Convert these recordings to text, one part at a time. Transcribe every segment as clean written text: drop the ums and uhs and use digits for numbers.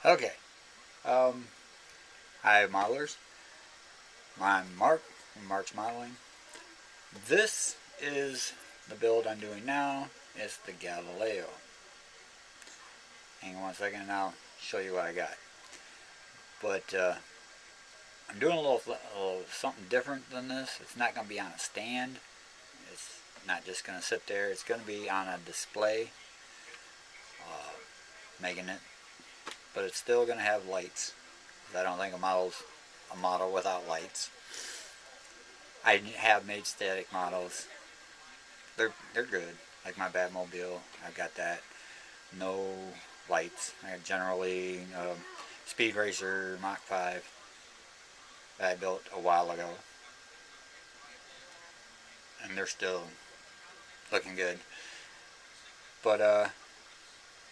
Okay. Hi, modelers. I'm Mark from Mark's Modeling. This is the build I'm doing now. It's the Galileo. Hang on one second and I'll show you what I got. But I'm doing a little something different than this. It's not going to be on a stand. It's not just going to sit there. It's going to be on a display, making it. But it's still going to have lights. I don't think a model without lights. I have made static models. They're good. Like my Batmobile, I've got that. No lights. I have generally Speed Racer Mach 5 that I built a while ago, and they're still looking good. But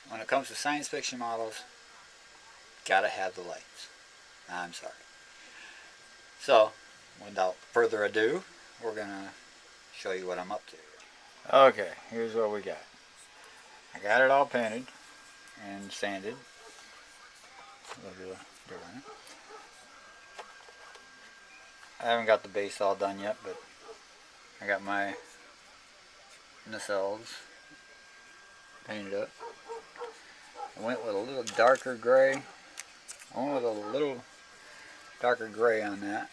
when it comes to science fiction models, gotta have the lights. I'm sorry. So, without further ado, we're gonna show you what I'm up to. Okay, here's what we got. I got it all painted and sanded. I haven't got the base all done yet, but I got my nacelles painted up. I went with a little darker gray. I went with a little darker gray on that.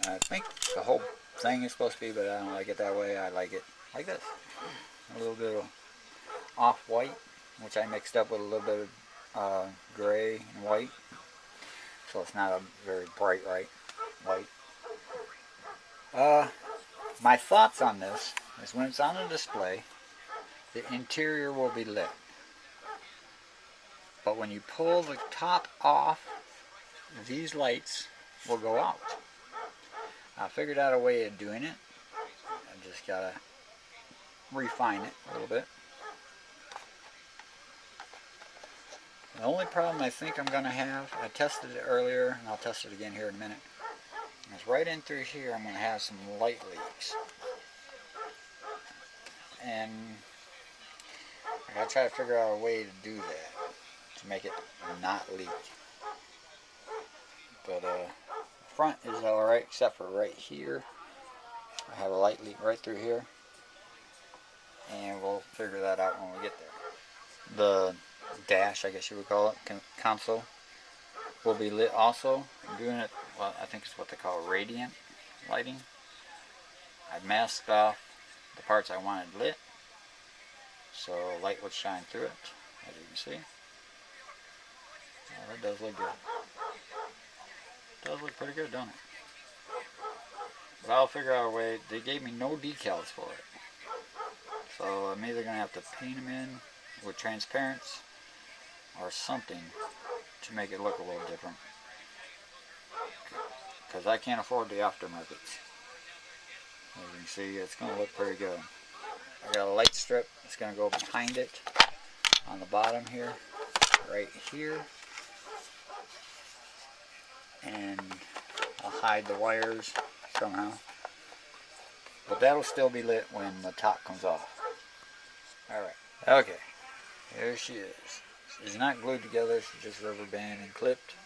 I think the whole thing is supposed to be, but I don't like it that way. I like it like this. A little bit of off-white, which I mixed up with a little bit of gray and white. So it's not a very bright white. My thoughts on this is when it's on a display, the interior will be lit. But when you pull the top off, these lights will go out. I figured out a way of doing it. I just gotta refine it a little bit. The only problem I think I'm gonna have, I tested it earlier and I'll test it again here in a minute, is right in through here I'm gonna have some light leaks. And I gotta try to figure out a way to do that, to make it not leak. But front is alright except for right here. I have a light leak right through here, and we'll figure that out when we get there. The dash, I guess you would call it, console, will be lit also. I'm doing it, well, I think it's what they call radiant lighting. I masked off the parts I wanted lit, so light would shine through it, as you can see. Well, that does look good. Does look pretty good, don't it? But I'll figure out a way. They gave me no decals for it, so I'm either going to have to paint them in with transparents or something to make it look a little different, because I can't afford the aftermarkets. As you can see, it's going to look pretty good. I got a light strip that's going to go behind it on the bottom here, right here, and I'll hide the wires somehow, but that'll still be lit when the top comes off. Alright, okay, there she is. She's not glued together, she's just rubber band and clipped.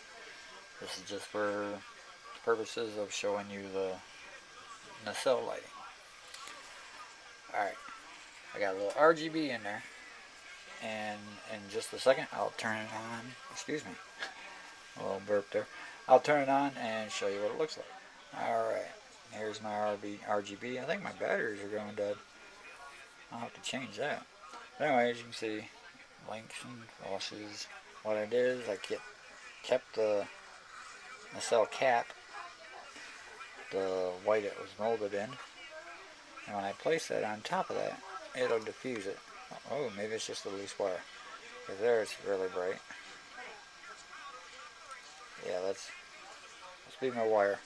This is just for purposes of showing you the nacelle lighting. Alright, I got a little RGB in there, and in just a second I'll turn it on. Excuse me, a little burp there. I'll turn it on and show you what it looks like. Alright, here's my RGB. I think my batteries are going dead. I'll have to change that. But anyway, as you can see, links and washes. What I did is I kept the nacelle cap, the white it was molded in, and when I place that on top of that, it'll diffuse it. Oh, maybe it's just a loose wire, because there it's really bright. Yeah, let's be my wire.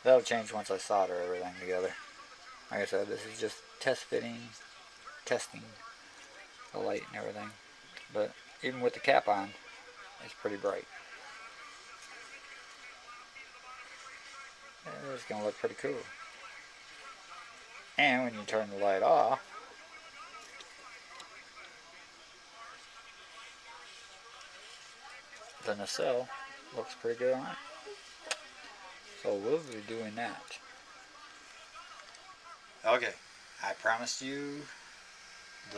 That'll change once I solder everything together. Like I said, this is just testing the light and everything. But even with the cap on, it's pretty bright. It's going to look pretty cool. And when you turn the light off, the nacelle looks pretty good on it. So we'll be doing that. Okay, I promised you to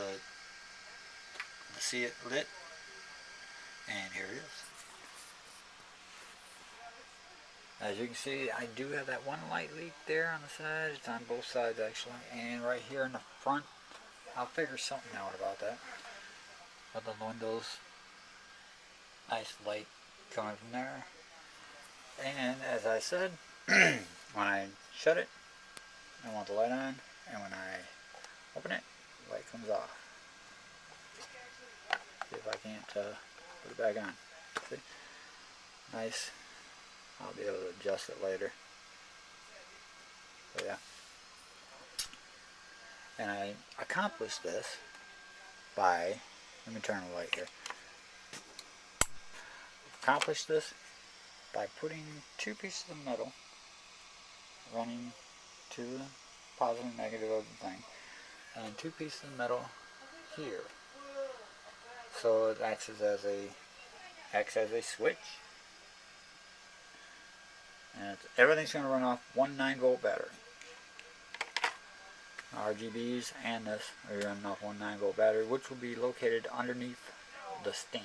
see it lit, and here it is. As you can see, I do have that one light leak there on the side. It's on both sides actually, and right here in the front, I'll figure something out about that. But the windows, nice light coming from there. And as I said, when I shut it, I want the light on, and when I open it, the light comes off. See if I can't put it back on. See? Nice. I'll be able to adjust it later. So yeah. And I accomplished this by, let me turn the light here. Accomplished this by putting two pieces of metal running to the positive and negative of the thing, and two pieces of metal here. So it acts as a switch. And everything's going to run off one 9-volt battery. RGBs and this are running off one 9-volt battery, which will be located underneath the stand.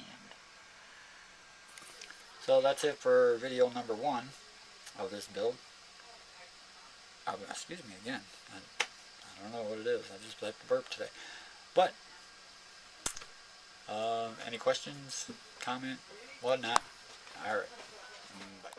So that's it for video number 1 of this build. Oh, excuse me again. I don't know what it is. I just like to burp today. But any questions, comment, whatnot? All right. Bye.